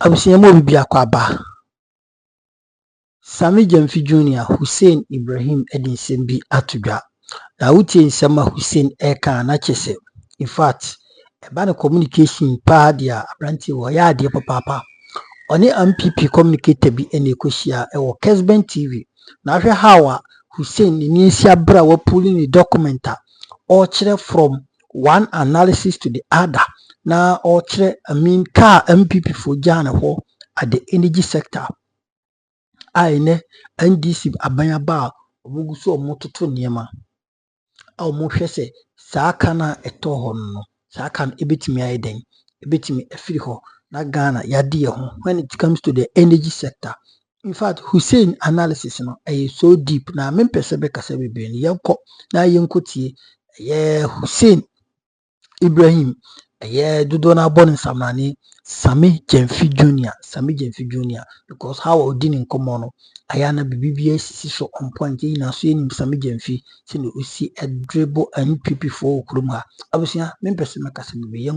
Abusiamo bibi akwaba. Sammy Gyamfi Jr. Hussein Ibrahim Edinson bi atudwa. Na wutie nsɛm a Hussein ɛka na kyese. In fact, eba no communication pa dia abranti wo ya ade papa. Oni NPP communicator bi ene ekohia ɛwɔ Kesben TV. Na ahwɛ how a Hussein ni nsi abra wa pulling the document or kyerɛ from one analysis to the other. Na or kyerɛ car MPP for Ghana ho at the energy sector. Aine NDC abanyaba obuguso omototo niema a omohwe se saa aka na eto ho no saa aka no ebetimi ayeden ebetimi afiri ho na Ghana yade ho when it comes to the energy sector. In fact, Hussein analysis no so deep na mempese be kasa bebe ni yenko na yenkotie Hussein Ibrahim dodo na born in Samani Sammy Gyamfi Jr. Because how odi ni nkomo no ayana bibia sisi so on point na so enim Sammy Gyamfi se no osi dribble NPP for okurum ha abusia mempese mekase bibia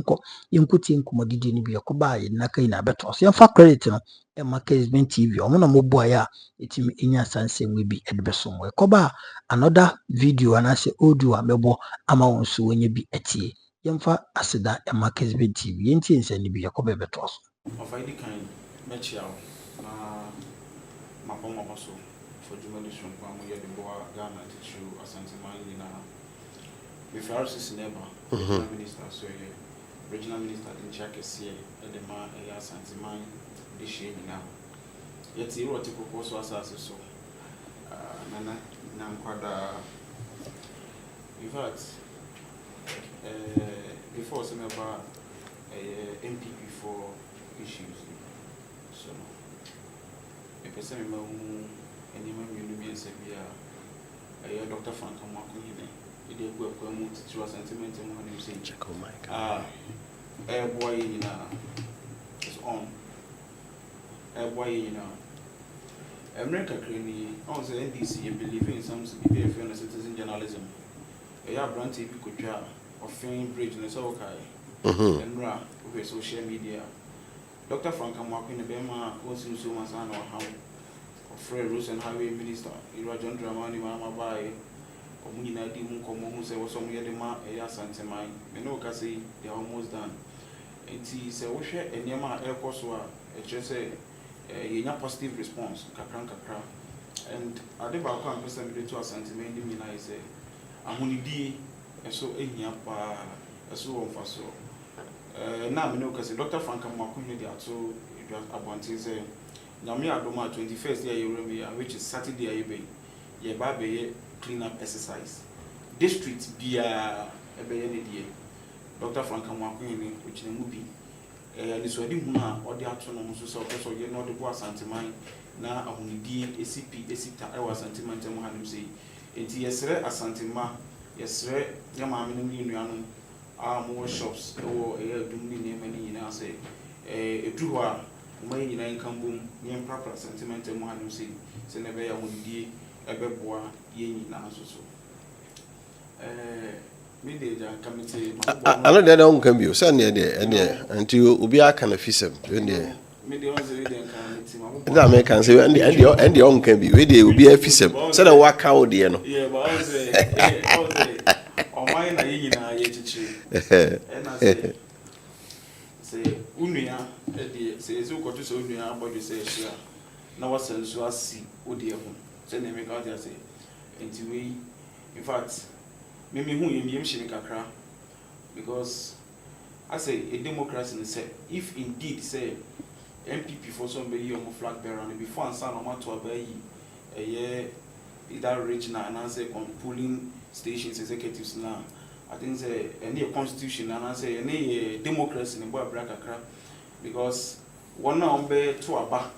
yenkotie nkomodidi ni bi yakoba ye na kai na beto so yemfa credit no e Kesben TV omo na mobo aya etimi enya sansem we bi edbeso mo yakoba another video anase audio amebo ama wonso wenye bi etie yemfa aseda e Kesben TV yenti nsani bi yakoba beto so of ID kind mechiao na mapoma baso for journalism kwa mo yede boa Ghana teacher asante mani na before RCC never minister so regional minister din check ese e de ma e asante mani de she na yeti ro te kokko so asase so nana na nkwada in fact before some about MPP for issues. So, a person who any man will be a severe Dr. Frank and Marco, he did work to a sentimental one who say, check on my a boy in is on a boy in America clearly on the NDC and believe in some citizen journalism. A young brand TV could jar of fame bridge and so okay. And ra over social media. Dr. Frank Amakwin in the Bema was in so much and how of Fred Rose and Highway Minister, Irajan Dramani Mama Bay, or Munina Dimu Komo, say was some Yadima, a Santa Mine, Menoka say they're almost done. And he said, Washer and Yama Air Coswa, a just a positive response, Kakran Kakra. And I did about come to a sentiment, I say, Amunidi, and so a yapa, a so on for so. Now, because Dr. Frank Makumini, so it was about his Namia Doma 21st year, which is Saturday, ye baby clean up exercise. District be a day. Dr. Frank Makumini, which in the movie, and it's already or the afternoon, so you know the boss anti-mine. Now, I only did a CP, a sita, I was sentimental, Mohamed say. It's yes, a santima, yes, Yamam. More shops or doing many in our say a true way in income boom, young proper sentimental man say, Senever would be a beboa yen in answer so. Media committee, I know that one can be sent there until Ubia can office him. That man can say, and the own can be ready, will be a fisher. Said a walk out, dear. Yeah, but I say, mine are in our and I say, Unia, say, so got to so near about you say, sure. Now, what sense was see, oh dear, send them out there say, and we, in fact, maybe who you mean, Shinikakra, because I say a democracy say, if indeed say MPP for somebody on flag bearer and before and son of to obey a year either regional and answer on polling stations executives now. I think say any constitution and I say any democracy in Boa Bracacra because one now be to aba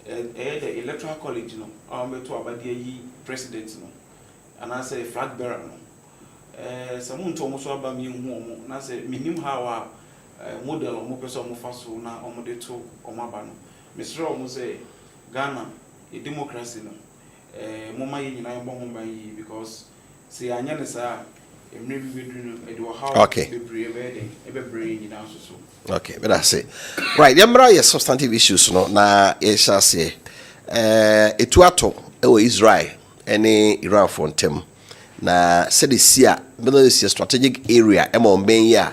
the electoral college no be to aba the president no and I say flag bearer no someone to almost aba me hu na say minim how model or more person more fast na omo de to omo aba no Mr. Omo say Ghana a democracy no mama yi nyina yɛ bɔ ho ban yi because say anya ne sa Okay. Okay, but that's it. Right, the umbrella substantive issues no na shall say etuato Israel any Iran for them na said this year strategic area among ben ya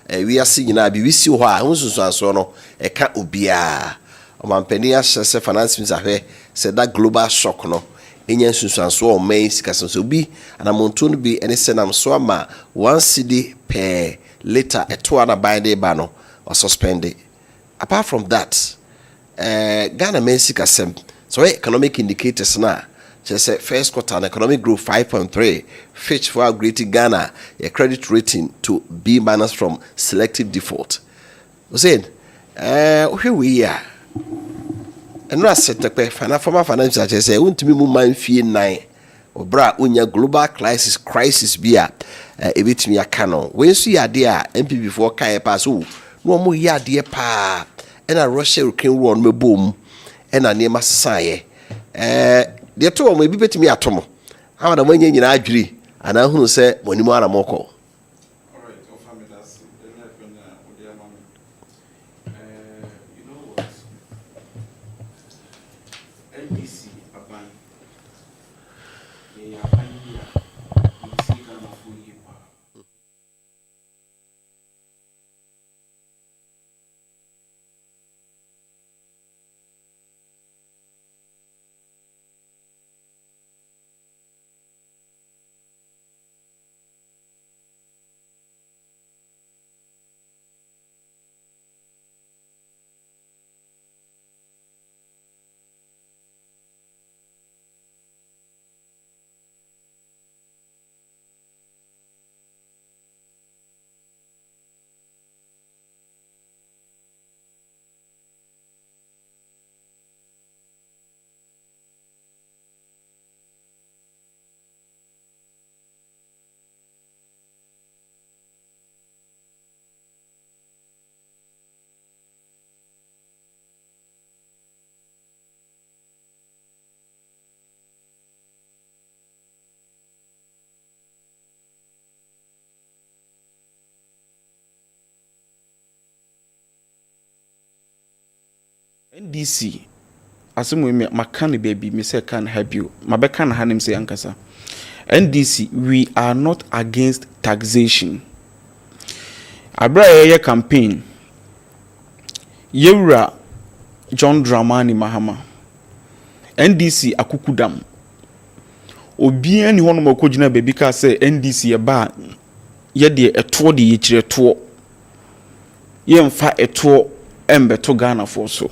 we are seeing na bi we see ho a hunsunso no e ka obia omampani ahye finance minister said that global shock no enya sunsuanso o man sikasanso bi anamonto no bi ene senam so ama 1 cedi per liter eto na buy dey ba no or suspended. Apart from that, Ghana men sikasem so economic indicators na say first quarter economic growth 5.3, Fitch for upgrading Ghana a credit rating to B- from selective default. Hussein, here we are. And I said the former financial say untimi mu man fie 9 obra unya global crisis bia ebitimi akano. When see idea MPP before kai pass no mo ya de pa na Russia Ukraine war no boom na ne masaye de to mo bi betimi atomo ama da manya nyina adwiri ana hunu se monimo ara moko. NDC asemu makane baby me say can help you mabeka na hanim say ankasa NDC we are not against taxation abra ye campaign yewura John Dramani Mahama NDC akukudam obi ani hono makogina baby ka say NDC ye ba ye de eto de ye kire to ye mfa eto embeto Ghana for so.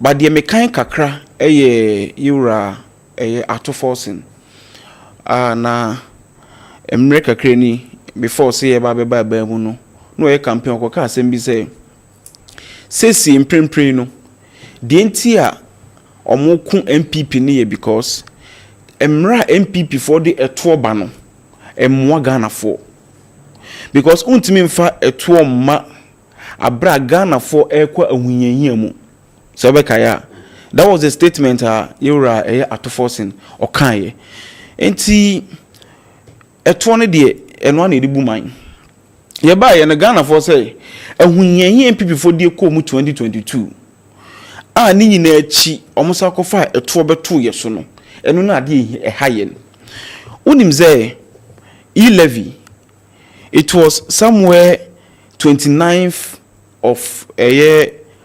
But the mekan kakra yura ato forcing na emre kakra ni before say e ba mu no e campaign ko ka asem bi say sesi imprempren no de ntia omukun MPP ni because emra MPP for the eto ba no emwa Ghana for because untimi mfa eto ma abra Ghana for ekwa ahunyanhia mu. So that was a statement yura atofosing okaye enti etone de eno na edibu man ye ba ye na Ghana for say ahunyanyi MPP for de ko mu 2022 ni nyina achi omusa kofa eto beto ye so no eno na ade hayen unim say levy it was somewhere 29th of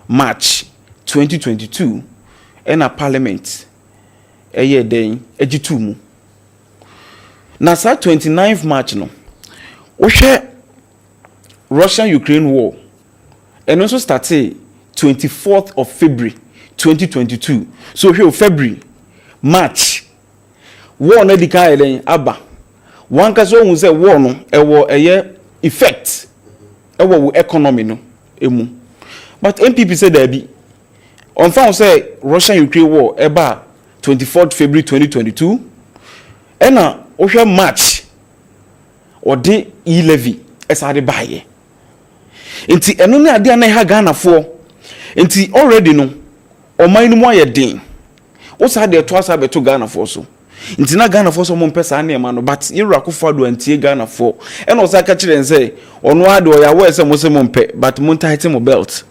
March 2022 a parliament den ejitu mu na sa 29th March no wohwe Russian Ukraine war and also started 24th of February 2022 so here February March war na dika den aba wan ka so hu say war no ewo effect ewo economy no emu but MPP said there be on found say Russian-Ukraine war eba 24th February 2022 ena ohwe March or de levy esade baye enti eno na ade na ha Ghana for enti already no oman no moye den o sa de to asa beto Ghana for so nti na Ghana for so mo mpesa na ma no but yewura Akufo do antie Ghana for e no sa ka kire say ono ade o ya we say mo mpe but mo tighten mo belt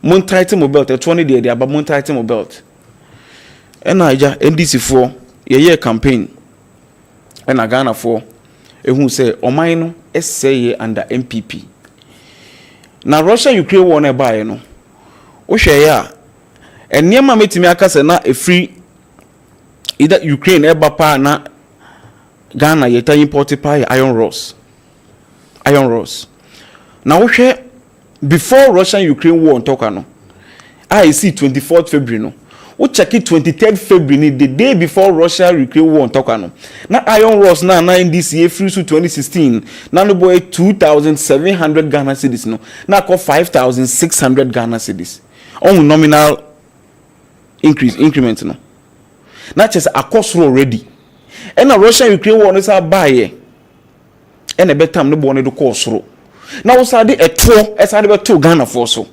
e 20 dey aba mo tighten mo belt e na ja NDC for ye campaign e na Ghana for ehun say oman no essay under NPP na Russia Ukraine war na bae no wo hwe ya enema metimi akase na free either Ukraine eba pa na Ghana yeta import pa iron rods na wo hwe before Russian Ukraine war ntoka no I see 24th February no wo check it 23rd February the day before Russia Ukraine war ntoka no na iron rods na NDC free so 2016 na no boy 2700 Ghana cedis no na ko 5600 Ghana cedis on nominal increment no na chese akosoro already and na Russia Ukraine war no sa bae and e betam no bo no do kosoro na wo sa de eto e sa de beto Ghana for so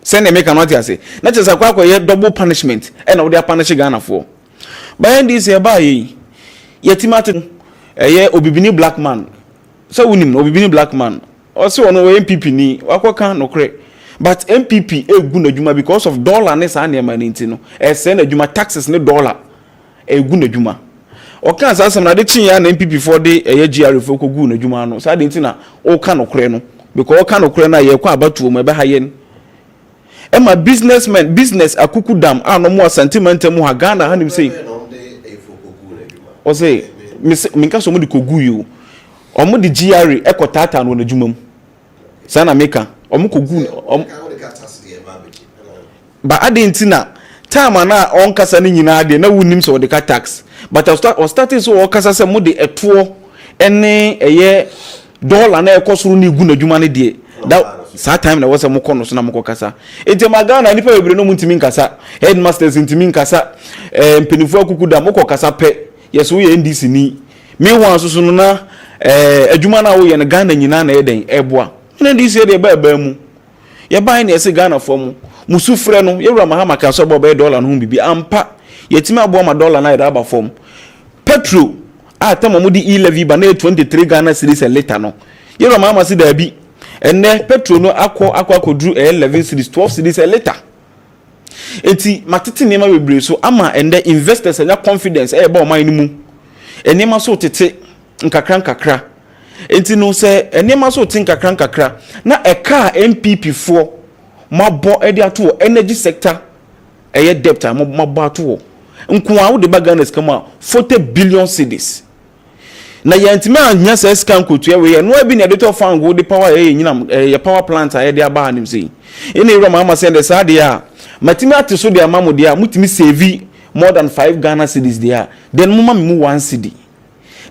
send make an what say na chese akwa ye double punishment and na wo dey punish Ghana for by this ye bae yetimate ye obibini black man so wunim no obibini black man o se ono NPP ni wakoka no kre but NPP egu na djuma because of dollar ne sa na ma nti no e se na djuma taxes ne dollar egu na djuma o kan sa sam na de chin ya na NPP for de eye GR for ko gu na djuma no sa de nti na o ka no kre no because o ka no kre na ye kwa abatuo mo e be ha ye e ma businessmen business akuku dam ano mo sentiment mu ha Ghana hanim sei o say me nka so mo de kogu yo o mo de GR e ko tata no na djuma mu sa na meka omukogu ba adentina time na on kasa ni nyina de na wunim so de ka tax but I started so o kasa se mo de eto ene eye dollar na ekosoro ni gu na dwuma ne de that time na wose mo kono so na mo kasa enti magana nipa bebre no muntimi nkasa headmasters ntimi nkasa mpenifu akuku da mo kasa pe yeso ye NDC ni me wan so no na adwuma na wo ye ne Ghana nyina na eden eboa NDC de ba mu ye ban na ese Ghana for mu musufre no yewura mahama ka so bobe dollar no bibi ampa yetimi abo ma dollar na ida ba form petrol atama mu di levy ba na 23 Ghana cedis a liter no yewura mahama si da bi enne petrol no akodru 11 cedis 12 cedis a liter enti matete nema bebre so ama ende investors anya confidence ba o man mu enema so tete nkakra enti no se enema so tinkakra na eka NPP for mabo edi ato energy sector eye debt mabo ato nkuwa wo de baganes kama 40 billion cedis na yantime anya se scan kotu we no abi na de fan go de power nyina ye power plant aye de aba hanim sei ene iro mama send sa de a matimi ate so de amamo de a mutimi save more than 5 Ghana cedis de a then mama mu 1 cedi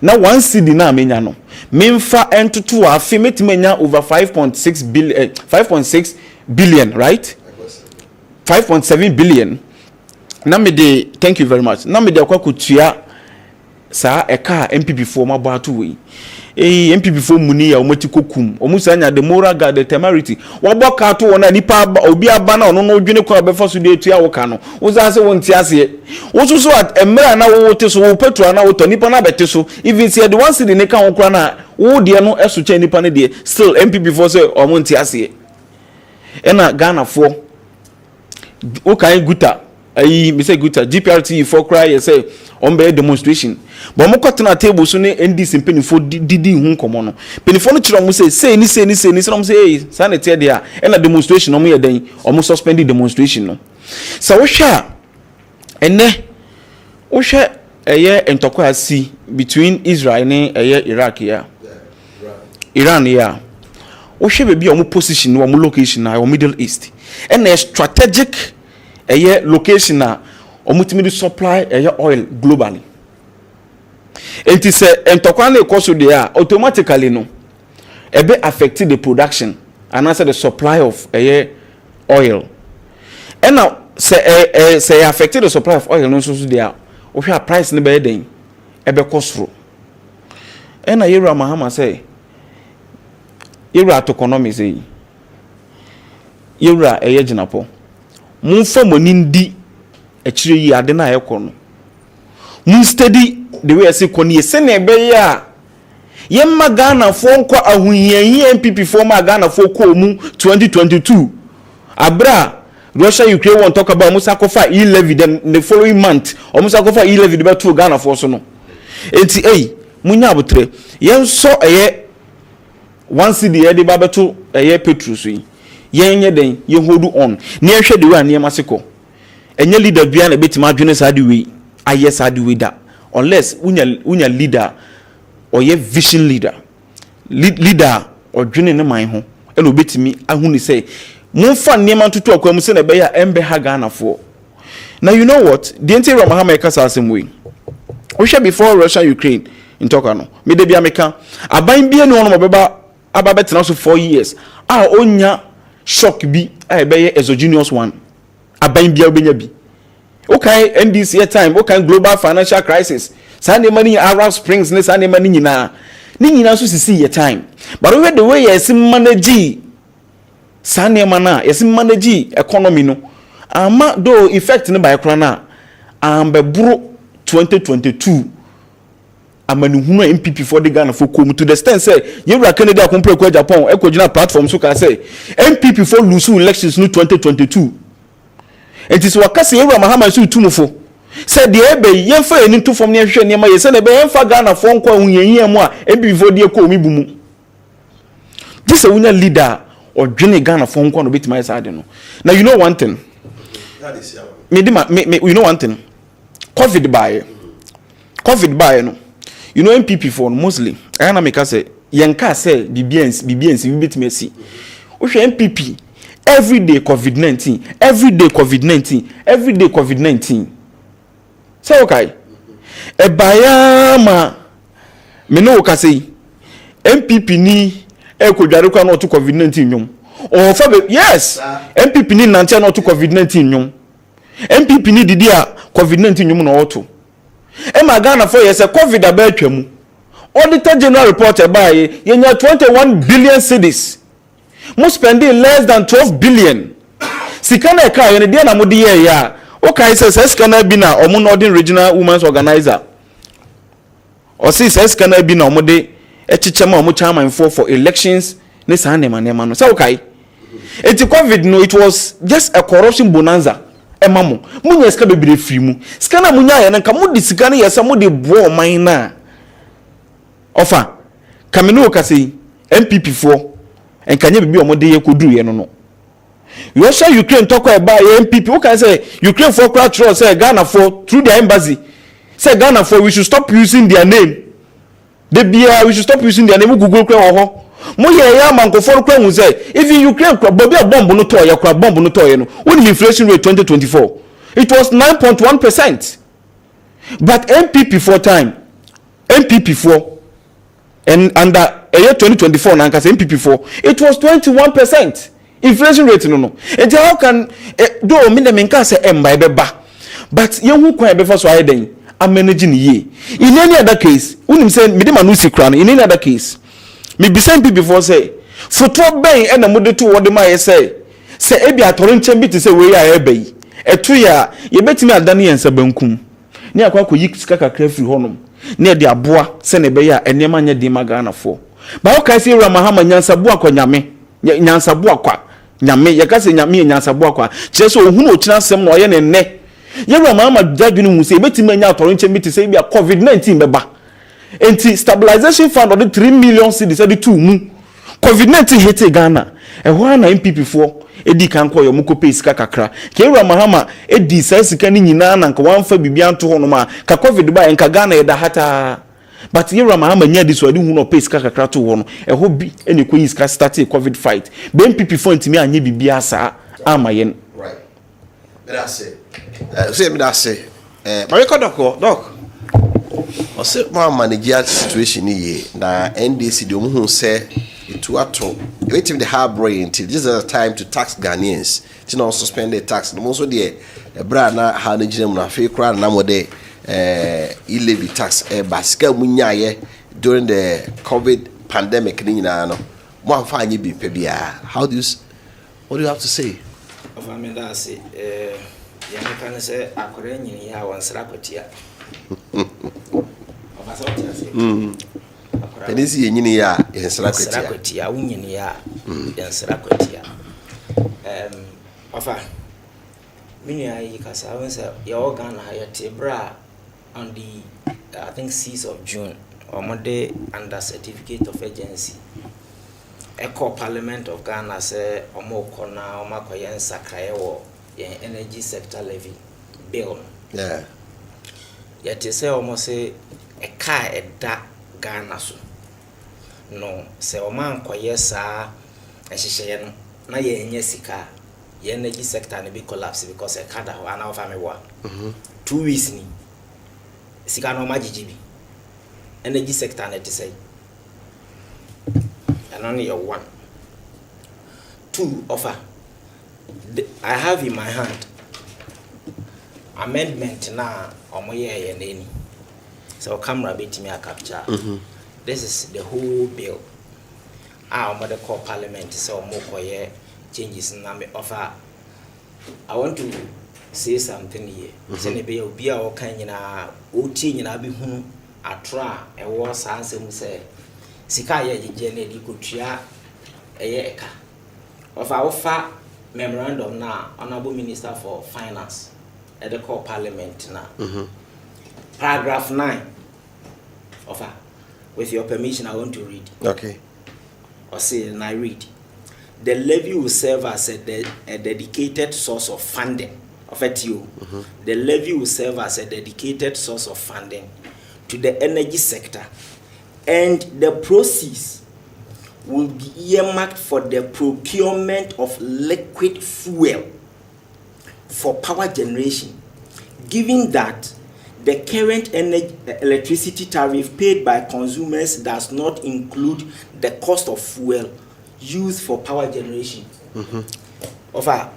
na 1 cedi na amenya no memfa entutu afi metimenya over 5.6 billion right 5.7 billion na me de thank you very much na me de akwa kutua sa eka MPP for mabo atu we MPP for muni ya omati kokum omusanya the moral guard the temerity waboka atu wona nipa obi aba na ono no dwene kwa befa so de etua wo ka no wo za se wonti ase wo so at emra na wo te so wo petrol na wo to nipa na bete so even say the one city ne ka wo kra na wo de no eso che nipa ne de still MPP for say omonti ase ena Ghana for o kan guta ayi me say guta GPRT for cry you say on be demonstration but mo kwatena table so ne NDC penifo didi hu komo no penifo no kire mo say ni so mo say sanete de a ena demonstration no mo ye den o mo suspend demonstration no so wo hwa ene wo hwa eye entokwa asi between Israel ne eye Iraq ya Iran ya wo hwe be bi o mo position no mo location na o Middle East ena strategic eye location na omutimi supply oil globally enti se entokwa na ekoso de a automatically no ebe affect the production and also the supply of oil and now say affect the supply of oil no so de a o hwa price ne be den ebe kosoro and na yera mahama say yera to economy say yera jinapo mumfa monindi echire yi ade na ayekọ no mun study the way I say koni sene be ya yemma Ghana fo nkwa ahunyeyi NPP fo ma Ghana fo ko mu 2022 abra Russia Ukraine won't talk about Musakofa e-levy then the following month or Musakofa e-levy the to Ghana for so no enti munya abotre yen so one city de ba beto petrol so yen ye den ye hold on na ehwe de we aniema seko enye leader bia na betima adwene sa de we aye sa de we da unless unya leader or ye vision leader leader odwene ne man ho e no betimi ahuni say Munfa niema tutu akwam se na be ya embe ha Ghana for. Now you know what? The entire Mahama kasa asem we. We share before Russia Ukraine in talk no. Me de bia meka aban bia ne ono beba aba betena so 4 years. Onya shock bi be ye exogenous one. Aban bia obenya bi. Okay, NDC time, okay global financial crisis. Sunday money Arab Springs ne Sunday money nyina. Ni nyina so sisi ye time. But the way yes manage Sane mana yesi manage economy no ama do effect ne by krana ambe bro 2022 amani hunu MPP for the Ghana for come to the stand say yewra Canada compare kwa Japan e kojina platform so ka say MPP for lose elections no 2022 it is wakase yewra Mahama so tumufo say the ebe yemfa eni to form ne hwe ne ma yese na be yemfa Ghana for nkwa hunyenye mu a MPP for die ko mi bumu this a winner leader or Jenny Ghana phone call bit my side no. Now you know one thing. That is you know one thing. COVID buy no. You know MPP for mostly. I na make say yanka say BBNs we bit me see. O MPP every day COVID-19 say okay. E bayama me no ka say MPP ni kodware kwa no to COVID-19 nyom o fa yes MPP ni nante no to COVID-19 nyom MPP ni didi a COVID-19 nyom no oto ma Ghana for yes COVID abetwa mu auditor general report by yenya 21 billion cedis mo spending less than 12 billion sikana e ka yene dia na mo de ye ya o kai say sikana bi na omo northern regional women's organizer o si sikana bi na omo de echichema omo chairman for elections ne sa nema no say okay eti COVID no it was just a corruption bonanza emamo munya ska bebire firi mu ska na munya ye nka mu di sika ne yesa mu de bo man na ofa kamenu ka sei MPP for enkanye bibi omo de ye koduru ye no Russia Ukraine talk about MPP who can say Ukraine for crowd say Ghana for through their embassy say Ghana for we should stop using their name. We should stop using their name. Google Chrome. Mo ye ya man ko for Chrome say if Ukraine bobi a bomb no to ya kra bomb no to ye no. When the inflation rate 2024 it was 9.1%. But MPP for time MPP for and under year 2024 na nkasa MPP for it was 21%. Inflation rate no. And how can do me dem nka say emba beba. But ye hu kwan be for so ayeden. I'm managing ye. In any other case, unim say me dem anu sikran. In any other case, me be same people before say football ben e na mo de to what dem I say e bia torin chambi to say we ya ebe yi. Etu ya ye betimi adane yensa bankum. Ni akwa yi sika kakra firi honom. Na e de aboa se na be ya enema nya de magana fo. Ba o kai say Ibrahim Hussein nyansa bo akwa nyame. Nyansa bo akwa nyame ye ka say nyame nyansa bo akwa. Kire so ohunu okina sem na oye ne nne. Yero mama dadwini mu se betimi anya atoronche miti se bia COVID-19 beba enti stabilization fund of 3 million cedis ade 2 mu COVID-19 hit Ghana e ho na MPP fo edi kan ko yo muko pe sika kakra ke Yero Mahama edi sa sika ni nyina na nka wanfa bibia nto ho no ma ka COVID ba enka Ghana eda hata but Yero Mahama nya di so ade hu no pe sika kakra to ho no e ho bi ene ko yi sika start COVID fight be MPP fo ntimi anya bibia sa amayen right that's it. Say me that say Mariko doc o say ma manage situation here na NDC de omu say itu ato waiting the hard brain until this is the time to tax Ghanaians to not suspend the tax no so there bra na ha na gina mu na fe kra na mo de levy tax basika munya ye during the COVID pandemic ni na no mo amfa anye bi pe bia what do you have to say of I mean that say ya can say akore nyini ya wansra kwatia Tenisi yenyini ya yensra kwatia wunyini ya yensra kwatia ofa mini ayi kasa wonsa ya organ ya tebra on the I think 6th of June omode under certificate of agency Eco Parliament of Ghana say omokona omakoye nsakaye wo energy sector levy bill yet say almost say a car eda Ghana so no say oman koye saa ehihye no na ye enye sika ye energy sector ne be collapse because e kada ho ana ofa me wa 2 weeks ni sika no magijibi energy sector ne say and only your 1 2 offer I have in my hand amendment na omoye ye neni so camera bit me a capture this is the whole bill omode call parliament so mokoye changes na me offer I want to say something here say ne be obi a o kan nyina o tie nyina bi hu atra e wo sansem say sika ye jeje na di kotua eye eka offer memorandum na honorable minister for finance at the call parliament now paragraph 9 offer with your permission I want to read okay or say and I read the levy will serve as a dedicated source of funding of FTO the levy will serve as a dedicated source of funding to the energy sector and the proceeds will be earmarked for the procurement of liquid fuel for power generation, given that the current electricity tariff paid by consumers does not include the cost of fuel used for power generation. Ofa,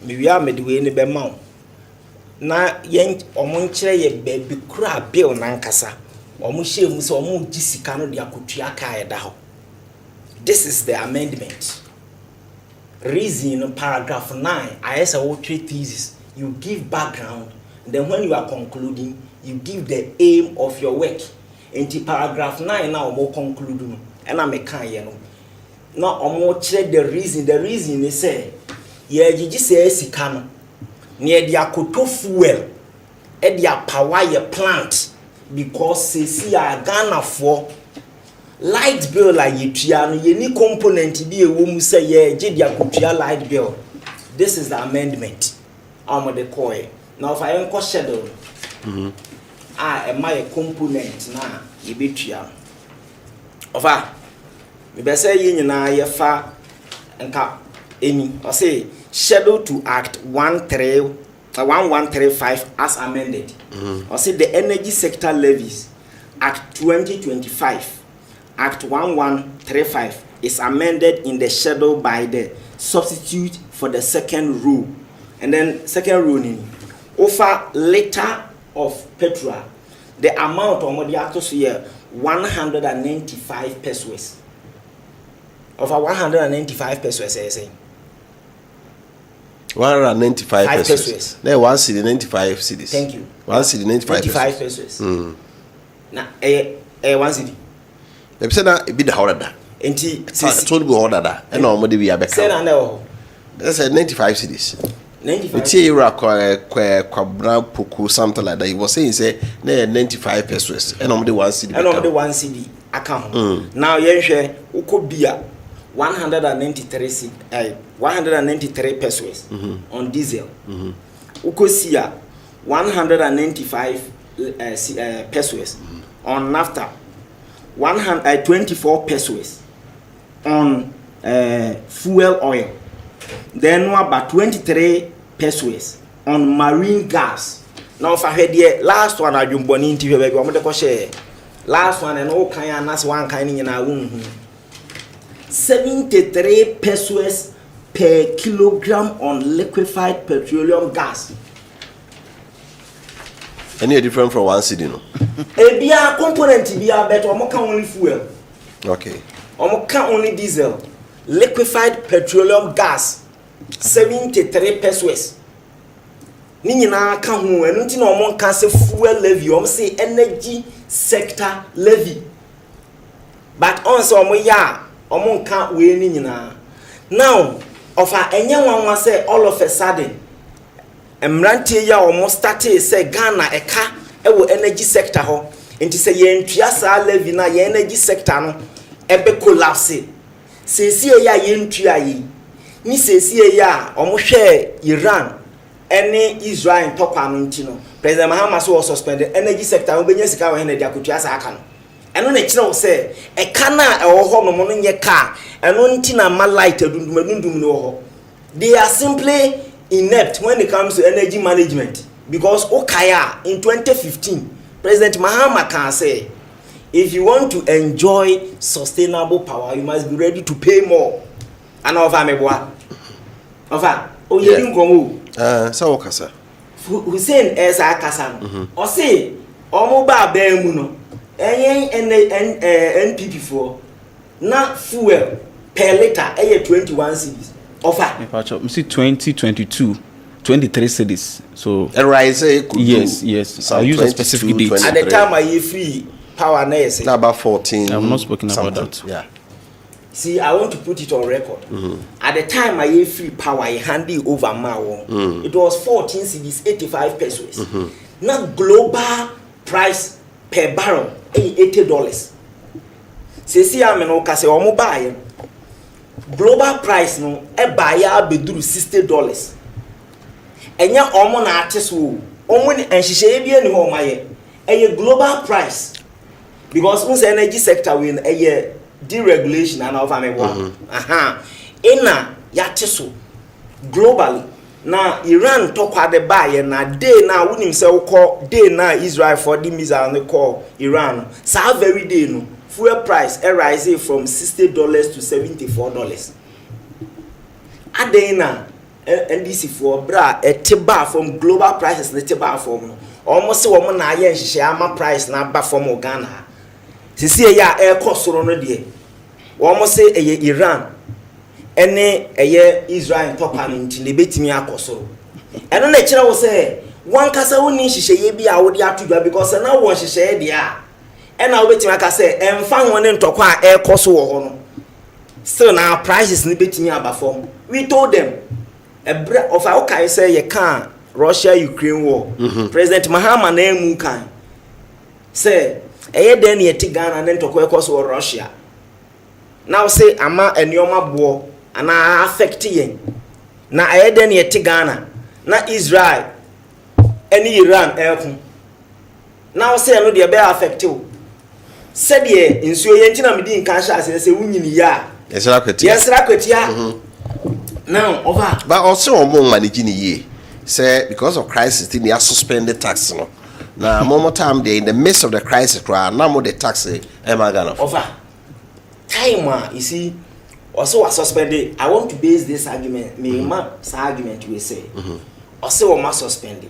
we are midway ni bema. Na yen omunchire ye baby kura bill nankasa. Omushe mu so omu gisika no de akotua ka eda ho. This is the amendment. Reason paragraph 9. I say what three thesis. You give background, and then when you are concluding, you give the aim of your work. Into paragraph 9 now more conclude. And I'm a kind now more check the reason. The reason they say, yeah, you just say sikano. Near the akoto fuel, at the power your plant because they see a Ghana for. Light bill like you any component be a woman say yeah jedia kutia light bill. This is the amendment. The coin. Now if I am schedule am I a component na yibitua. Ofa me be say yin na ye fa nka eni or say schedule to act 1135 as amended. Or say the energy sector levies act 2025 Act 1135 is amended in the schedule by the substitute for the second rule. And then second rule in offer liter of petrol, the amount of the atmosphere 195 pesos. Over 195 pesos, I say. 195 pesos. There one city 95 cities. Thank you. One city 95 pesos. Now, one city. They say na be the order. Enti told be order da. E na omode bi abeka. Say na no. That's 95 cities. 95. It's here kwabra poku something like that. He was saying say na 95 pesos. E na omode one city. E na omode one city account. Now yen hwe ukobia 193 pesos on diesel. Ukosia 195 pesos on naphtha. 124 pesos on fuel oil. Then about 23 pesos on marine gas. Now if I heard the last one I jump on into baby, I'm going to share. Last one and all kind and that's one kind in our womb. 73 pesos per kilogram on liquefied petroleum gas. Any different from one city, no? A beer component be a better or only fuel. Okay. Or only diesel. Liquefied petroleum gas. 73 pesos. ni nyina ka ho enu nti na omo nka se fuel levy omo say energy sector levy but on so omo ya omo nka we ni nyina now ofa enye nwanwa say all of a sudden emrantie ya omo started say Ghana eka ewo energy sector ho nti say ye ntua sa levy na ye energy sector no ebe collapse sesie ya ye ntua yi ni sesie ya omo hwe Iran any Israel top no President Mahama so was suspended energy sector obenya sika we na dia kotua sa aka no eno na kire wo se e ka na e wo ho no mo no nye ka eno nti na ma light adundum no ho they are simply inept when it comes to energy management because okaya in 2015 President Mahama can say if you want to enjoy sustainable power you must be ready to pay more and over meboa over o ye nkomo so okasa Hussein esa akasa o say omo ba mu no NPP for na fuel per liter 21 cedis offer me see 2022 23 cedis so rise yes I use a specific date at the time I free power na yes about 14 I'm not speaking about that yeah. See, I want to put it on record. At the time I free power, I handed over my own. It was 14 cedis, 85 pesos. Now global price per barrel, $80. See, I'm an okase omo buy. Global price no, e buyer be do $60. Enya omo na artist wo. Omo ni enhihye bia ni ho maye. E global price. Because unse energy sector win deregulation and over me ina yateso globally na Iran to kwa de buy na day na wunim se ukọ day na Israel for the missile ne call Iran sa very day no fuel price rise from $60 to $74 adena NDC for bra etiba from global prices ne tiba from almost se wo na aye nhihye ama price na ba from Ghana sisi ya kosoro no de wo say eye Iran ene eye Israel topa no ntine betimi akosoro eno na kire wo say wan kasa woni nhihye bi a wo de atodwa because na wo nhihye de a ena wo betimi aka say emfa ho ne ntokwa a koso wo ho no still na prices ne betimi aba form we told them of our okay say ye can Russia Ukraine war President Mahama na emu kan say eye den ye ti Ghana ne ntokwa koso Russia now say ama enioma bo ana affect yen na eye den ye ti Ghana na Israel eni Iran ekun now say no de be affect o said ye nsuo ye ntina medi nkan sha say wunyini ya yesra kwetia now over but also omo manage ni ye say because of crisis they are suspended tax no na more time they in the midst of the crisis cry na more the tax e ma Ghana over time you see also was suspended. I want to base this argument me argument we say also was suspended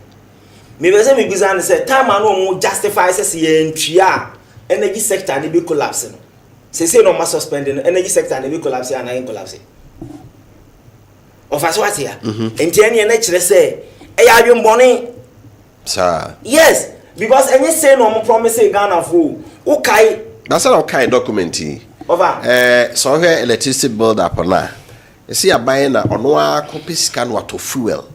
me be say me bizan say time no justify say ye ntua energy sector dey be collapse no say no must suspended energy sector dey be collapse and I collapse of as what here enti ene na kire say e ya adwembone sir yes because any say no promise Ghana for okay that's not kind document over so here electricity build up na you see a buy na ono a copy scan water fuel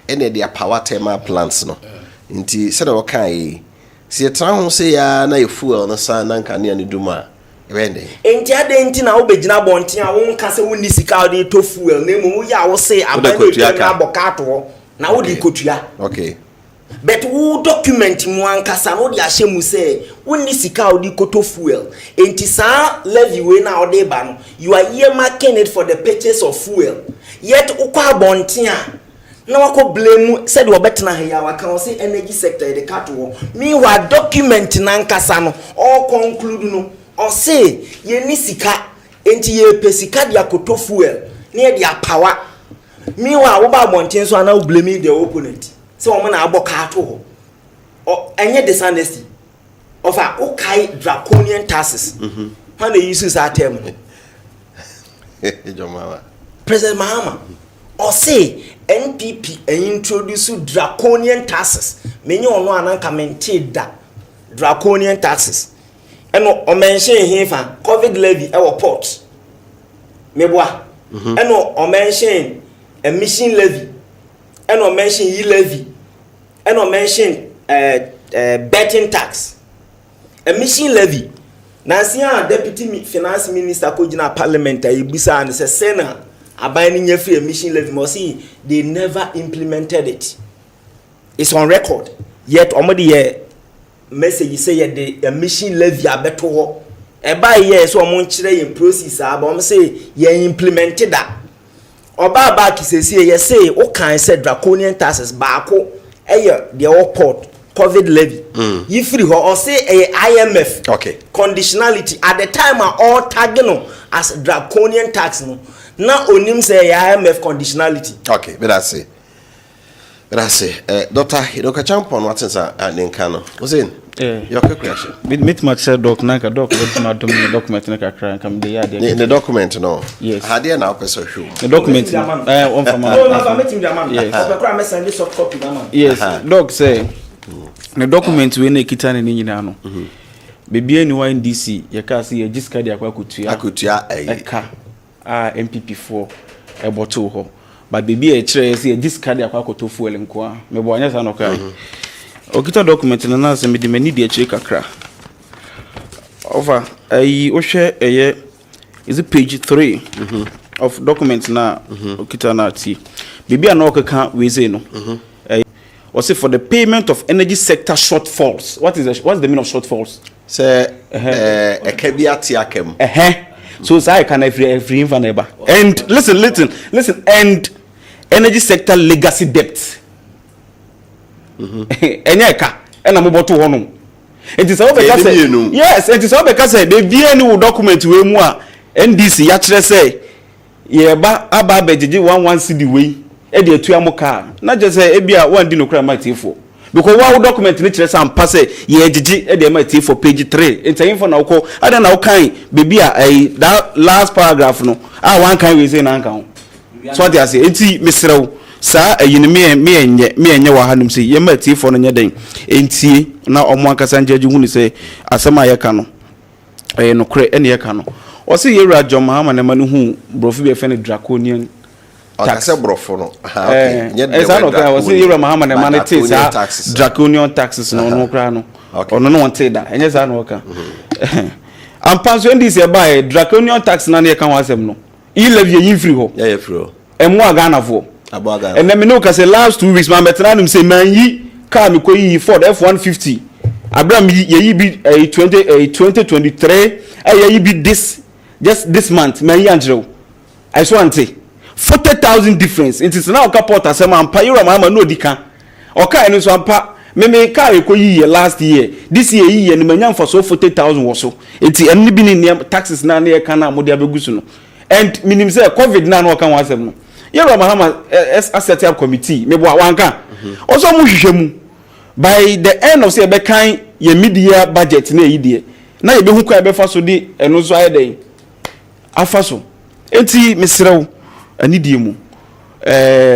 ene dia power thermal plants no nti say na kai see tran ho say ya na fuel no san na nka ne duma ebende enti ade nti na obegina bonten a won ka se woni sika de to fuel na emu ya wo say abane na bokato na wo di kotua okay but who document mu ankasa no de ahye mu say woni sika odi koto fuel enti sa levy we na ode ba no you are earmarking it for the purchase of fuel yet ukwa bonten a na wako blame said we betna here wa kan say energy sector de kato meanwhile document na ankasa no all conclude no or say ye ni sika enti ye pesika dia koto fuel na dia power meanwhile wo ba bonten so na blame the opponent so woman na aboka ato or any dishonesty of a okay draconian taxes when they use that term President Mahama or say NPP introduce draconian taxes. Many on one and commented that draconian taxes. And no mention here for COVID levy our ports. Meboa. And no mention emission levy. And no mention e levy. And no mention betting tax. Emission levy. Nancy Deputy Finance Minister Kojina Parliament Ibisa and says Senna abaning your free emission levy must see they never implemented it. It's on record. Yet omodi message say the emission levy abeto eba ye so omo nkyere in process abom say ye implemented that. Oba back say ye say o kan say draconian taxes baako eye the airport COVID levy. You free or say a IMF conditionality at the time are all tagging as draconian tax no. Now onim say IMF conditionality. Okay, but I say. Doctor, you don't jump on what's in Ninkano. Hussein, your question. Meet much said doc Nanka doc, let my document in a cry and come the document, no. Yes. Had you now person show? The document. Yes, doc say the document we need kitan in Yinano. Baby, anyone in DC, you can't see a discard Akutia MPP4 a bottle. But baby a trace a discard to fuel and qua. Me boy, yes, I know. Okita document and announce me the many dear check a cra. Over a Osha a year is it page 3 of documents now. Okita Nati. Baby, I know can't we say no. Or say for the payment of energy sector shortfalls. What's the meaning of shortfalls? Say a caveat. So I can every neighbor. And listen, and energy sector legacy debt. Enyeka, and I'm about to honor. It is all because yes, it is all because the BNU document we more NDC actually say, yeah, aba beji 11 cedi way. E dey tuamo car na just say e bia one dino kra mate for because one document ni kire sam pass ye gigi e dey mate for page 3 enta info na uko ada na ukan baby that last paragraph no one kan we say na nkan so they say enti misrew sa ayini me enye wa hanum say ye mate for no nya den enti na omo akasa njeju hu ni say asema ye ka no no kre ene ye ka no o say ye ra jom ha ma na manu hu brofi be fe ne draconian tax brofo no draconian taxes no kra no ono no wonte da enye sa no ka am panso ndi se buy draconian tax na ne kan wasem no e levy yin free ho ya free ho emu agana fo aboga and me no ka say last 2 weeks man betra nim say man yi car me ko yi Ford F150 Abraham yi bi 2023 yi bi this month man yi anjero I so ante 40,000 difference. It is now kapot asema ampa yura mama no dika. Oka eno so ampa me car e ko yi last year. This year yi no manyam for so 40,000 wo so. Enti enni bi ni taxes na na e kana mo de abegusu no. And minim say COVID na no kan wasem no. Yura mama asset up committee me bo wanka. Also mu hwehwemu. By the end of say be kan ye mid-year budget na yi de. Na ye be hu kwa e be fa so di eno so ayeden. Afa so. Enti mesrew anidie mu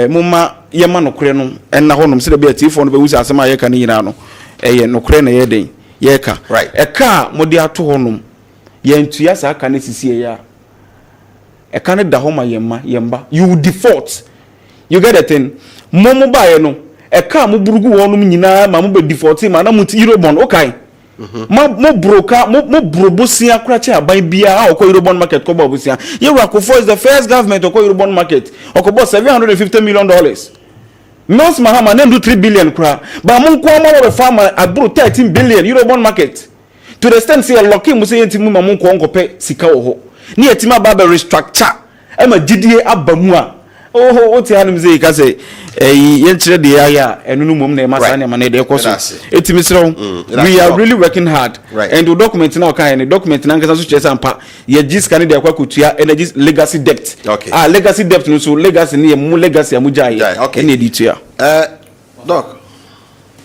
mumma yema nokre no enna honom se de be atifo no be wusi asema ye ka ne yina no eye nokre na ye den ye ka eka mode ato honom ye ntua sa aka ne sisi ya eka ne da homa yemba you default you get a thing momo ba ye no eka mo burugu honom nyina ma mo be default ma na muti Eurobond okay mo broker mo brobosia krache aban bia a okọ Eurobond market ko bobosia Yerakofo is the first government okọ Eurobond market okobo $750 million Nos Mahama nem do 3 billion kra ba mo nko mo be farmer abro 13 billion Eurobond market to the extent say lock mu say entimu ma mo nko nkope sika wo ho ni etima ba be restructure e ma gidie abamu a oh oti hanum say ka say yen kire de ya enu no mom na e masa na de ekoso etimi sro we are really working hard and the document na okan the document na nkasa so chese ampa ye giska ne de akwakutua energy legacy debt legacy debt no so legacy ne mu legacy amuja ye ene editua doc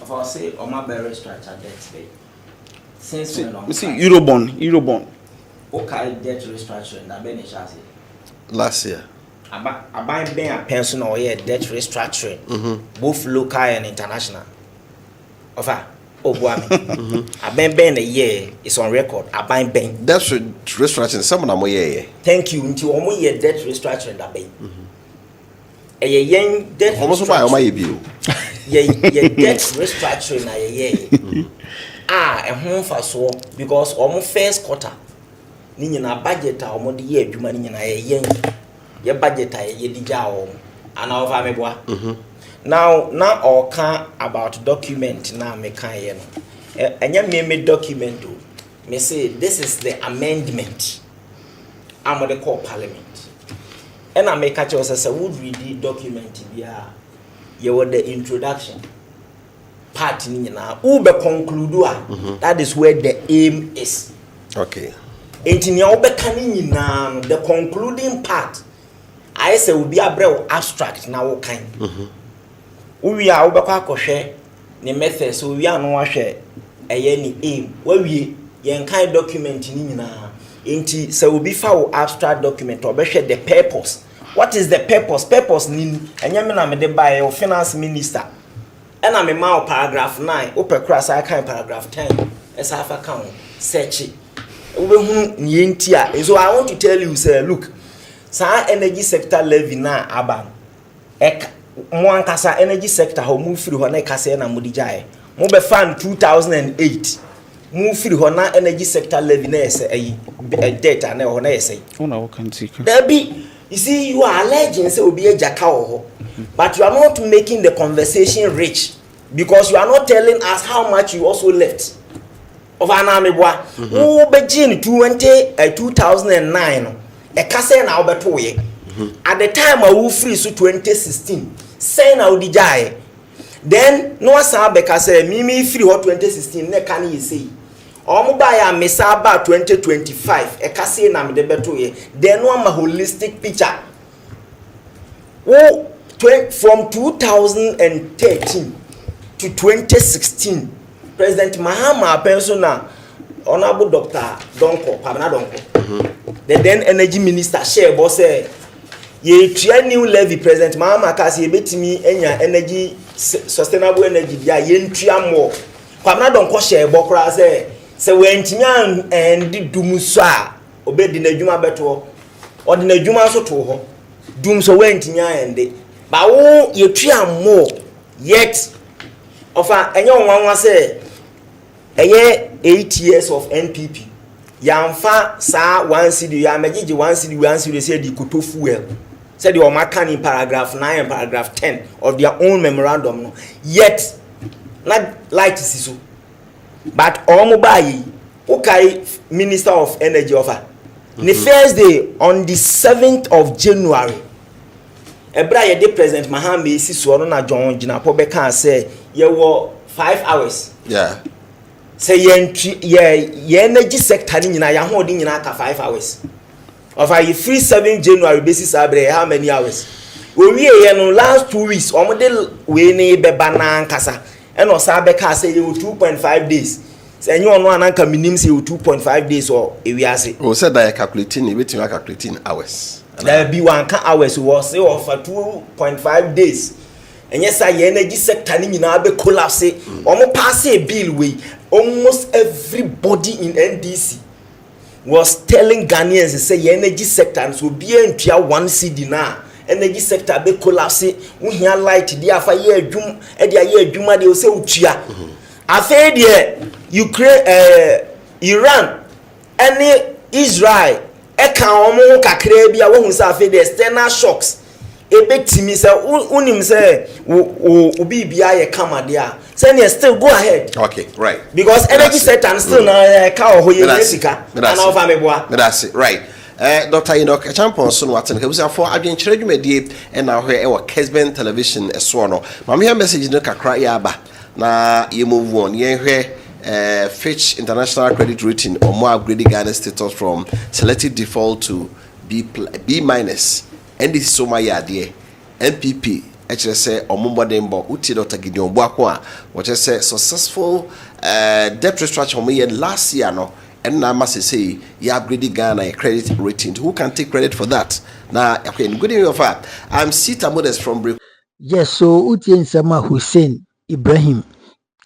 of our say o ma better structure debt pay since we see Eurobond okay debt restructuring na be ne chance last year Aban ben a pension or debt restructuring, both local and international. Offer. Oh, boy, Aban ben a year is on record. Aban ben. That's restructuring. Someone am yeah. Thank you. Until almost year debt restructuring that bay. A young debt. Almost why am I bill? Ye debt restructuring a year. A home for so because almost first quarter. Nina budget almost the year, you money in a yen. Your budget ye dijao and our family boy. Now all can about document now me can yen. And you me document do. Me say this is the amendment. I'm what they call parliament. And I make catch us as a would read the document via you were the introduction. Part nina ube conclude that is where the aim is. Okay. Enti ube kanina the concluding part. I say will be a brew abstract now kind. We are ube kwa share the method so we are no share a aim where we yen kind document nina. Enti so will be for abstract document or share the purpose. What is the purpose? Purpose nin enyamina me de by your finance minister. And I'm a mouth paragraph 9, upper cross I can paragraph 10. As half account, search it. So I want to tell you, sir, look, sa energy sector levy na aban. One kasa energy sector ho move through hona kasa na mudijai. Mo be fan 2008. Move through hona energy sector levy na ese data na hona ese. Una can see. There be, you see, you are alleging say obi ejaka ho. But you are not making the conversation rich because you are not telling us how much you also left. Of an army boy who begin 2009 a kase na obetoye. At the time I will free so 2016 say na odijai. Then no sabe kase mimi free ho 2016 ne kan yi say. Omo ba ya mesa ba 2025 a kase na me de betoye. Then no ma holistic picture. Who from 2013 to 2016, President Mahama Pensona, Honorable Dr. Donko, Pamela Donko, the then Energy Minister, Share Bosse, ye try new levy, President Mahama Kasi, bet me energy, sustainable energy, ye try more. Pamela Donko Share Bokra say, when Tian and Dumusa, obeyed the Juma Beto, or the Juma Soto, Doom so went in the but oh, you try more yet. Of a young one say a year 8 years of NPP. Gyamfi sa 1 cedi, Yamaji 1 cedi, 1 cedi said you could fuel. Said you are marking in paragraph 9 and paragraph 10 of their own memorandum. Yet, not like to see so. But Omobai, okay, Minister of Energy offer. The first day on the 7th of January. Ebraya de President Mahama isi so na John Gina Pobeka say ye were 5 hours. Yeah. Say ye energy sector ni nyina ya holding nyina ka 5 hours. Of a free 7 January basis abre how many hours? We ye no last 2 weeks omode we ni beba na nkasa. E no sa beka say you 2.5 days. Say you no ananka minim say you 2.5 days or ewiase. O said that calculating e wetin calculating hours. There be 1 hours was say for 2.5 days. And yes, I energy sector ni na be collapse. Omo pass a bill way. Almost everybody in NDC was telling Ghanaians say energy sector so be entua 1 cedi na. Energy sector be collapse. We hear light dey afa ye adwum e dey aye adwuma dey o say utua. Afa dey Ukraine Iran any Israel eka omo kakra bia wo hu say afa dey external shocks ebetimi say unim say obi bia ye kama dia say ne still go ahead. Okay, right. Because energy sector still na ka ho ye Mexica and over me boa. That's it, right. Dr. Enoch Champion so what can we for adwenkyere dwumadie e na hwe e wo Kesben television eso no mama here message no kakra ya ba na ye move on ye hwe Fitch International Credit Rating or more upgraded Ghana status from selective default to B minus. And this is so my idea. NPP, HSA or Mumbadembo, Uti Dr. Gideon Boakwa, what I say successful debt restructuring last year no and now must say you upgraded Ghana a credit rating. Who can take credit for that? Now, okay, good evening, fact. I'm Sita Modest from Break. Yes, so Utien Sama Hussein Ibrahim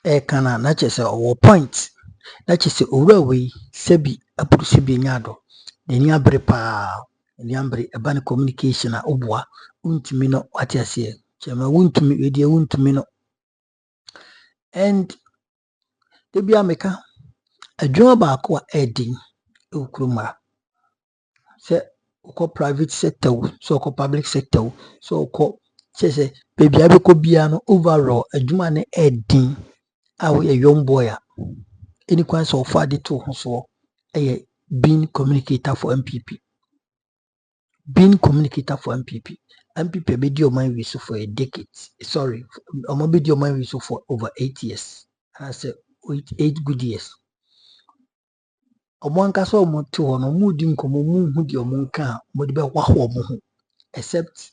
Kana Nachesa or point. Nachesa Urawi Sebi Apu Sebi Nyado. The Nyabri pa Nyambri Abani communication Obwa Untimino Watiasia. Chama Wuntumi Edia Wuntumino. And the Biameka a job aqua edding Ukruma. Say uko private sector, so uko public sector, so uko say baby abeko biano overall adwuma ne edding a we a young boy any kwan so far the two so being communicator for MPP. Being communicator for MPP. MPP be your mind with for a decade. Sorry, I'm be your mind with for over 8 years. And I said 8 good years. Omonkasa omoto ho no mudi nkomo mu di omonka modi be hwaho omo ho except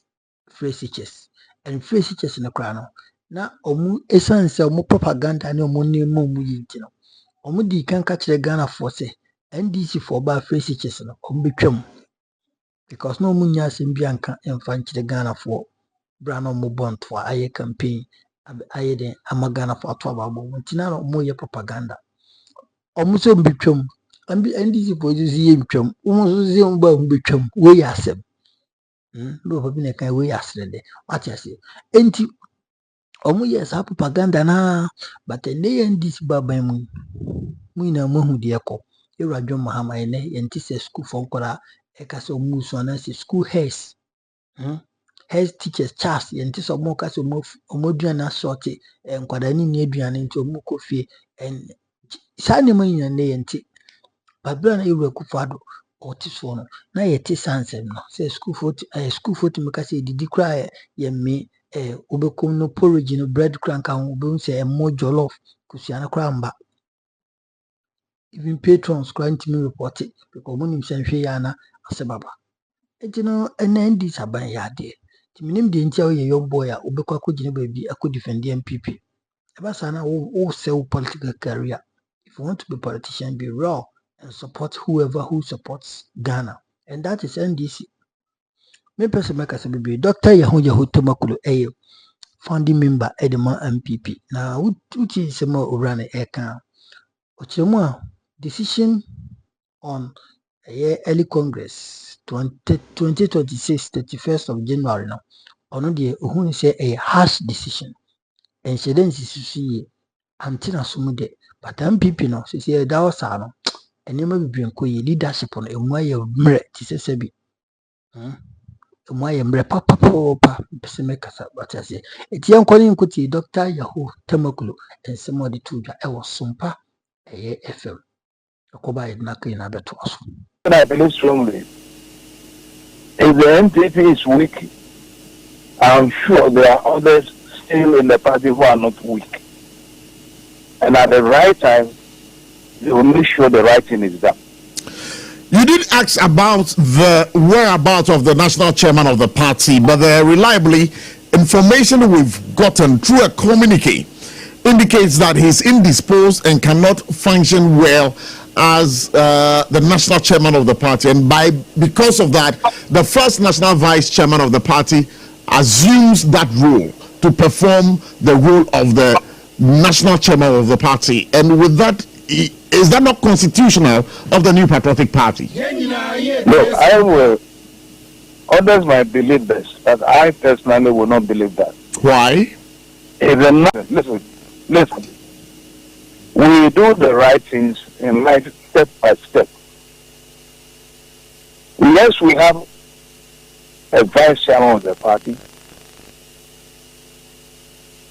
phrases and phrases na kra no na omu essence omu propaganda ne omu nemo mu yinti no omu di kan ka kire Ghana for say NDC for ba phrases no omu betwam because no omu nya asem bi anka emfa nkire Ghana for bra no omu bonto aye campaign aye den ama Ghana for ato ababo ntina no omu ye propaganda omu so betwam NDC police ye ntwam umu zi mba mbetwam we yasem ndo babi na kan we yasrede what you say enti omu yes ha propaganda na but ne NDC baba mu na mu hu de ekọ eradwo mahama ene enti se school for nkora e ka se omu so na se school heads heads teachers chas enti so omu ka se omu duana sorte nkwada ni aduane enti omu kofie en sane man ne enti Babla na iwe kufado otiso no na yete sansem no say school foot me ka say didi kra ye me obekom no porridge no bread crank and obe say mo jollof kusia na kra mba even patrons kra ntimi report it because monim say hwe ya na asebaba enti no endi saban ya de timinim de ntia ye young boy a obekwa akogine ba bi akodi MPP eba sana wo sell political career. If you want to be a politician, be raw and support whoever who supports Ghana. And that is NDC. Me person make us be Dr. Yahu Tomakulu a founding member Edema MPP. Now which is more run a can decision on a early Congress 2026 31st of January now. On the who say a harsh decision. And she then see antina sumude but MPP no say da wasa no enema bibiri nko ye leadership no emu aye mre ti sese bi emu aye mre papa pese me kasa batase eti enkoni nkuti Dr. Yahu Temakulu ensemo de tudwa e wo sompa eye FM akoba ye na kai na beto aso. I believe strongly if the NPP is weak, I'm sure there are others still in the party who are not weak. And at the right time, they will make sure the right thing is done. You did ask about the whereabouts of the national chairman of the party, but reliably, information we've gotten through a communique indicates that he's indisposed and cannot function well as the national chairman of the party. And because of that, the first national vice chairman of the party assumes that role to perform the role of the national chairman of the party. And with that, is that not constitutional of the New Patriotic Party? Look, I will. Others might believe this, but I personally will not believe that. Why? Listen. We do the right things in life step by step. Yes, we have a vice chairman of the party.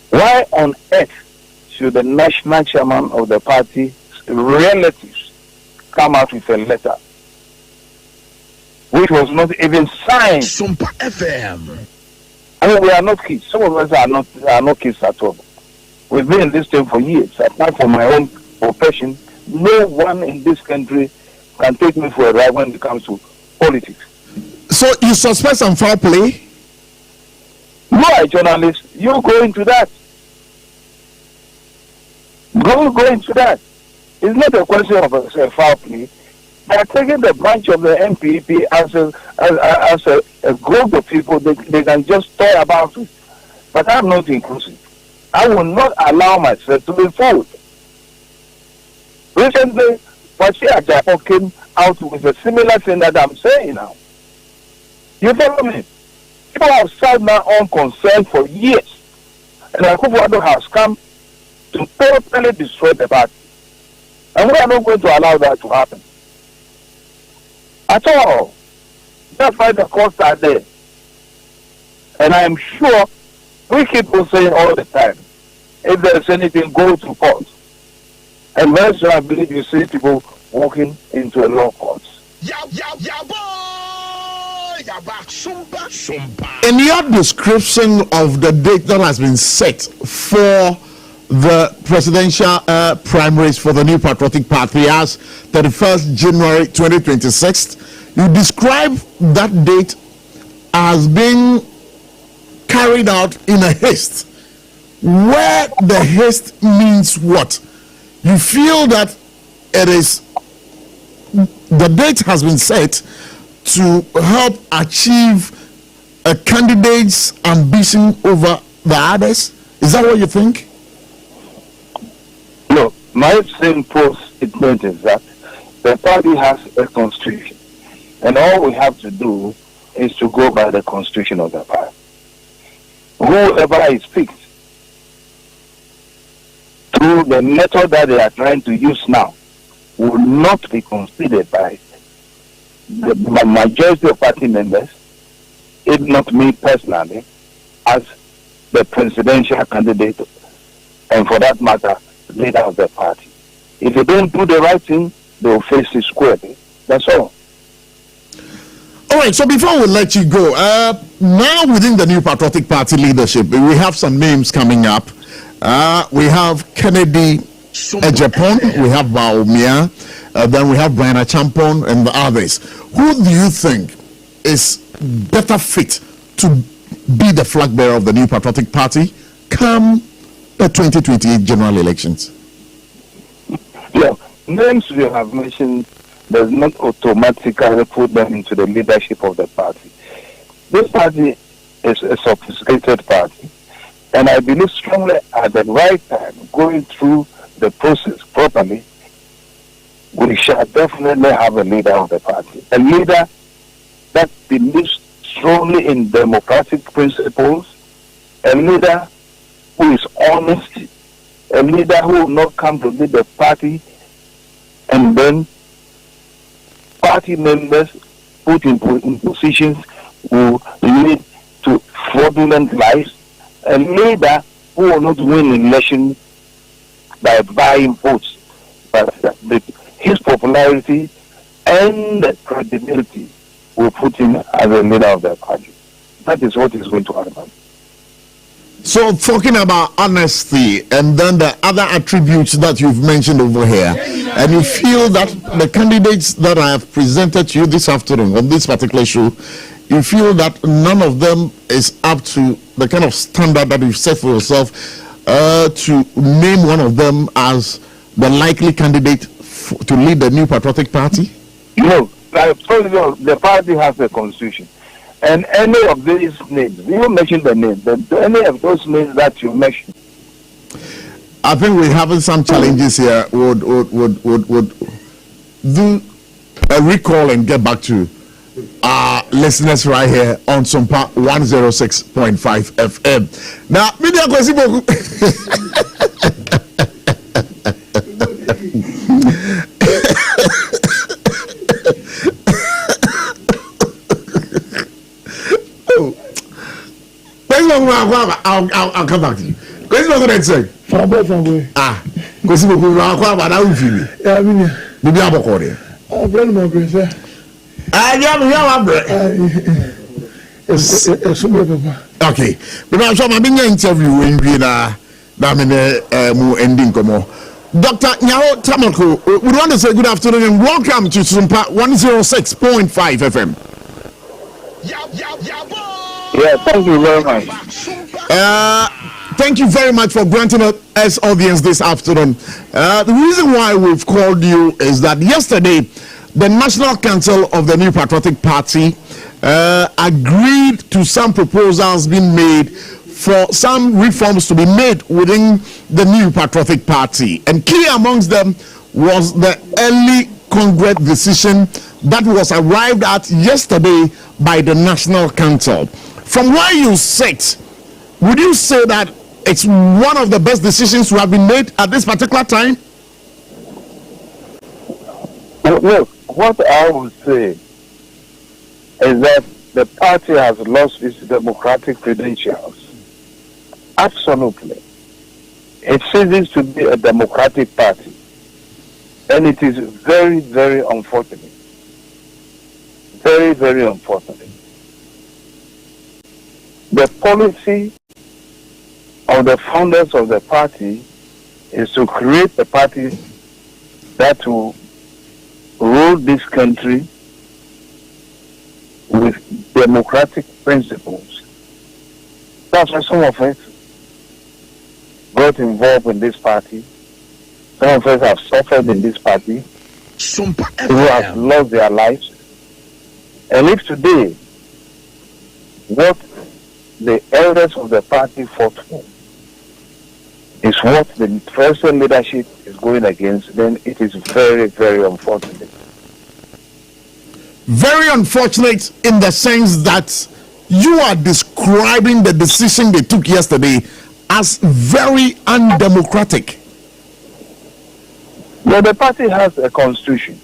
Why on earth should the national chairman of the party's relatives come out with a letter which was not even signed? Sumpa FM. I mean, we are not kids. Some of us are not kids at all. We've been in this thing for years. Apart from my own profession, no one in this country can take me for a ride when it comes to politics. So you suspect some foul play? You are a journalist. You go into that. Go into that. It's not a question of a foul play. They are taking the branch of the NPP as a group of people. They can just talk about it. But I'm not inclusive. I will not allow myself to be fooled. Recently, Pachi Ajapo came out with a similar thing that I'm saying now. You follow me? People have sat now unconcerned for years. And Akufo-Addo has come to totally destroy the party. And we are not going to allow that to happen. At all. That's why the costs are there. And I am sure we keep on saying all the time, if there is anything, go to court. And very soon I believe you see people walking into a law court. In your description of the date that has been set for the presidential primaries for the New Patriotic Party as 31st January 2026, you describe that date as being carried out in a haste. Where the haste means what? You feel that it is, the date has been set to help achieve a candidate's ambition over the others? Is that what you think? No, my simple statement is that the party has a constitution, and all we have to do is to go by the constitution of the party. Whoever is picked through the method that they are trying to use now will not be considered by the majority of party members, if not me personally, as the presidential candidate, and for that matter, leader of the party. If they don't do the right thing, they will face it squarely. That's all. All right, so before we let you go, now within the New Patriotic Party leadership, we have some names coming up. We have Kennedy Ejepon, we have Baumia, then we have Brian Achampon and the others. Who do you think is better fit to be the flag bearer of the New Patriotic Party come the 2028 general elections? Yeah, names you have mentioned does not automatically put them into the leadership of the party. This party is a sophisticated party, and I believe strongly at the right time, going through the process properly, we shall definitely have a leader of the party. A leader that believes strongly in democratic principles, a leader who is honest, a leader who will not come to lead the party and then party members put in positions who lead to fraudulent lives, a leader who will not win election by buying votes, but his popularity and credibility will put him as a leader of the party. That is what is going to happen. So talking about honesty and then the other attributes that you've mentioned over here, and you feel that the candidates that I have presented to you this afternoon on this particular show, you feel that none of them is up to the kind of standard that you've set for yourself to name one of them as the likely candidate to lead the New Patriotic Party? No, I told you, the party has a constitution. And any of these names, you mentioned the name, but any of those names that you mentioned. I think we're having some challenges here. Would do a recall and get back to our listeners right here on Sumpa 106.5 FM. Now, media kwesi boku. I'll come back to you. Kwesi boku next say. Famboy. Ah, kwesi boku na kwa ba na ufili. Yeah, me. Bibi abokore. Brand mo kwesi. Okay, but I'm sure I'm being interview when we are ending. Dr. Nyao Tamako, we want to say good afternoon and welcome to Sumpa 106.5 FM. Yeah, thank you very much. Thank you very much for granting us audience this afternoon. The reason why we've called you is that yesterday, the National Council of the New Patriotic Party agreed to some proposals being made for some reforms to be made within the New Patriotic Party. And key amongst them was the early Congress decision that was arrived at yesterday by the National Council. From where you sit, would you say that it's one of the best decisions to have been made at this particular time? Look, what I would say is that the party has lost its democratic credentials. Absolutely. It ceases to be a democratic party. And it is very, very unfortunate. Very, very unfortunate. The policy of the founders of the party is to create a party that will rule this country with democratic principles. That's why some of us got involved in this party. Some of us have suffered in this party. Who have lost their lives. And if today, what the elders of the party fought for is what the present leadership is going against, then it is very, very unfortunate. Very unfortunate in the sense that you are describing the decision they took yesterday as very undemocratic. Well, the party has a constitution.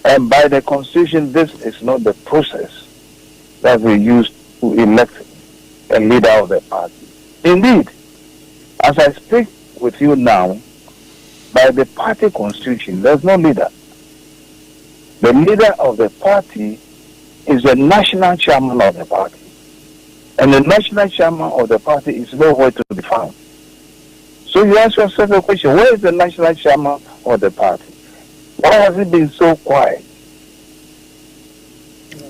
And by the constitution, this is not the process that we use to elect a leader of the party. Indeed, as I speak with you now, by the party constitution, there's no leader. The leader of the party is the national chairman of the party. And the national chairman of the party is nowhere to be found. So you ask yourself a question, where is the national chairman of the party? Why has it been so quiet?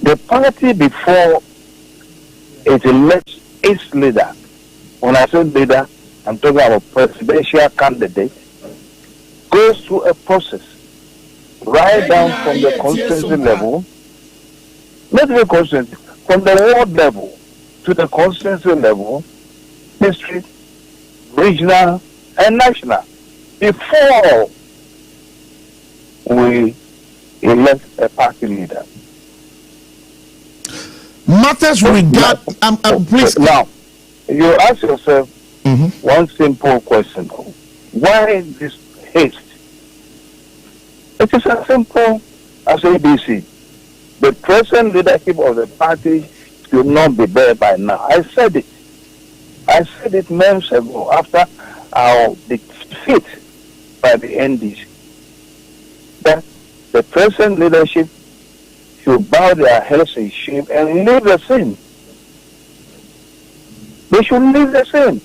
The party, before it elects its leader, when I say leader, I'm talking about presidential candidate, goes through a process right down from the constituency level, not the constituency, from the ward level to the constituency level, district, regional, and national, before we elect a party leader. Matters regard, please. Now, you ask yourself one simple question: why this haste? It is as simple as ABC. The present leadership of the party should not be there by now. I said it. I said it months ago after our defeat by the NDC, that the present leadership should bow their heads in shame and leave the sin. They should leave the sin.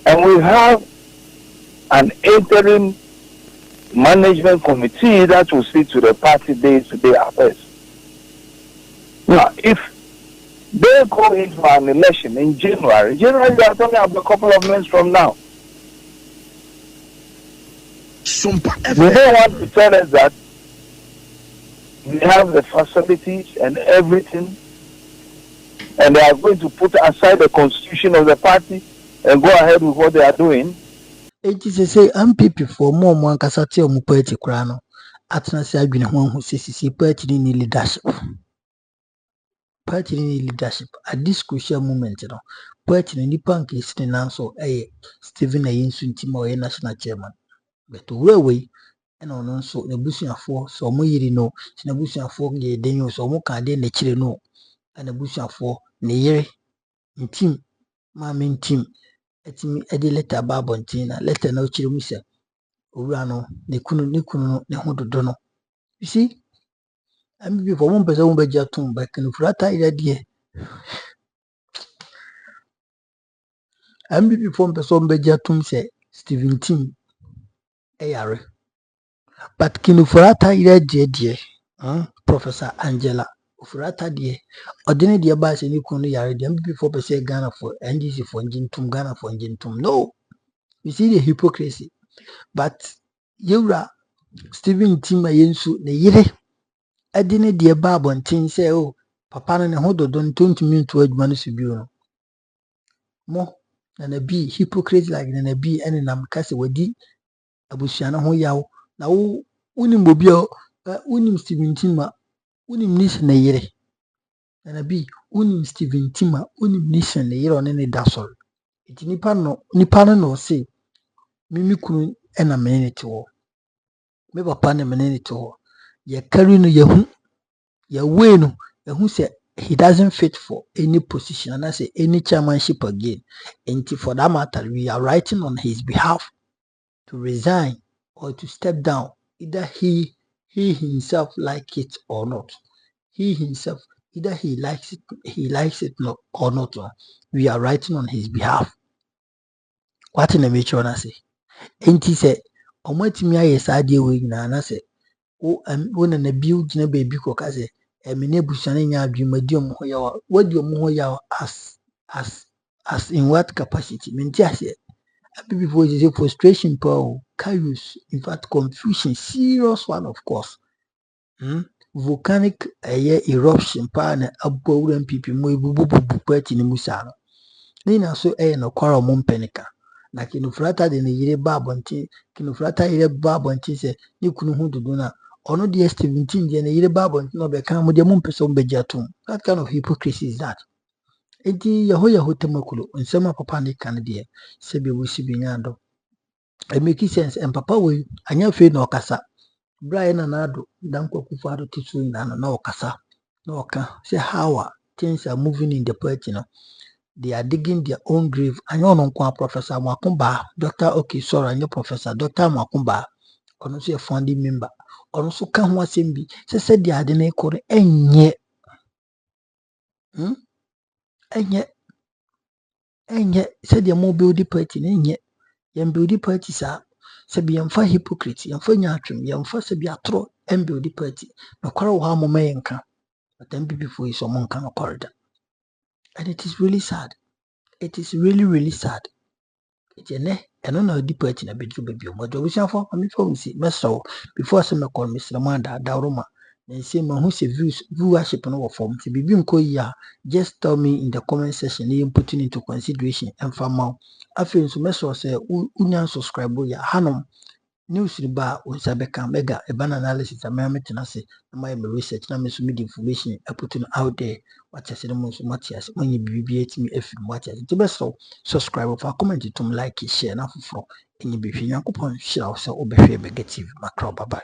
And we have an interim management committee that will see to the party day-to-day affairs. Now, if they go into an election in January they are talking about a couple of months from now. They don't want to tell us that we have the facilities and everything, and they are going to put aside the constitution of the party and go ahead with what they are doing. It is a say MPP for more one casati or mupeti crano. Atnas have been one who says party in leadership. Party in leadership at this crucial moment, you know. Party in the punk is the answer a Stephen A. Insuntimo, a national chairman. But to railway and on so the bushing for so more you know, Sinabushing for ye denu so more can then the children know, and the bushing for near in team, mammy team. It's me a letter babontina, letter no chilmusa. Urano, they couldn't ne hodo dono. You see, I'm before one person by Jatum back in Frata idea. I'm before one person by Jatum say Stephen Tim AR. But Kinufrata idea, dear, Professor Angela ofurata de ordinary de ba se ni kunu yare de before pe say Ghana for NDC for njintum Ghana for njintum. No, you see the hypocrisy. But yewra Stephen Tima yensu ne yire adine de ba abonten say oh papa no ne ho dodo ntontumi nto adwuma no so bi no mo na bi hypocrite like na bi ene nam kase wadi abusua no ho yawo na wo unim obi unim Stephen Tima unim nis ne yire na bi unim Stephen Tima unim nis ne yire one ne dasol iti nipa no say mimi kunu ena menete wo me papa ne menete wo ye carry no yehu ye way no yehu say he doesn't fit for any position and I say any chairmanship again. And for that matter, we are writing on his behalf to resign or to step down. Either he himself like it or not. He himself, either he likes it not or not. We are writing on his behalf. What in the nature I say? And he said, "On what me I say we na say, oh na bill jina baby ko kaze emine busane nya adwumadi omo yawa wadi omo yawa as in what capacity menti ase people say frustration power chaos in fact confusion serious one of course volcanic eruption pa na abowura NPP mo ebububu party ni musa no na so no kwara mo mpenika na kinofrata de ne yire ba abonti kinofrata yire ba abonti se ni kunu hu dudu na ono de 17 de ne yire ba abonti no be kan mo de mo mpese mo beji atum. That kind of hypocrisy is that. Enti yaho temakulo nsema papa ne kan de se be wusi bi nyando it make sense and papa we anya fe na okasa Brian Anado dan kwakufa ado tisu na okasa na oka say how things are moving in the party no. They are digging their own grave. I know Professor Makumba, Dr. Okay, sorry, I know Professor Dr. Makumba, also a founding member. Also, can one be said they are the name and yet, said your mobile party, and yet, young beauty parties are sabi yamfa hypocrite, yamfa nyatrim, yamfa sabi atro, and beauty party. No quarrel harm mayanka, but then before is someone can corridor. And it is really sad. It is really, really sad. And on a deeper in a bit baby. But we shall for me for see Meso before some call Mr. Manda Daruma and say man who say viewership and our form to be ya. Just tell me in the comment section you putting into consideration and for more. I feel so Meso say union subscribe ya Hanum news bar when Sabeka mega a ban analysis a memory say my research na me information I put out there. What I said most Matthias when you BBH me if you watch it. The best so subscribe for comment to like share na for any be coupon share so obey be get TV macro bye bye.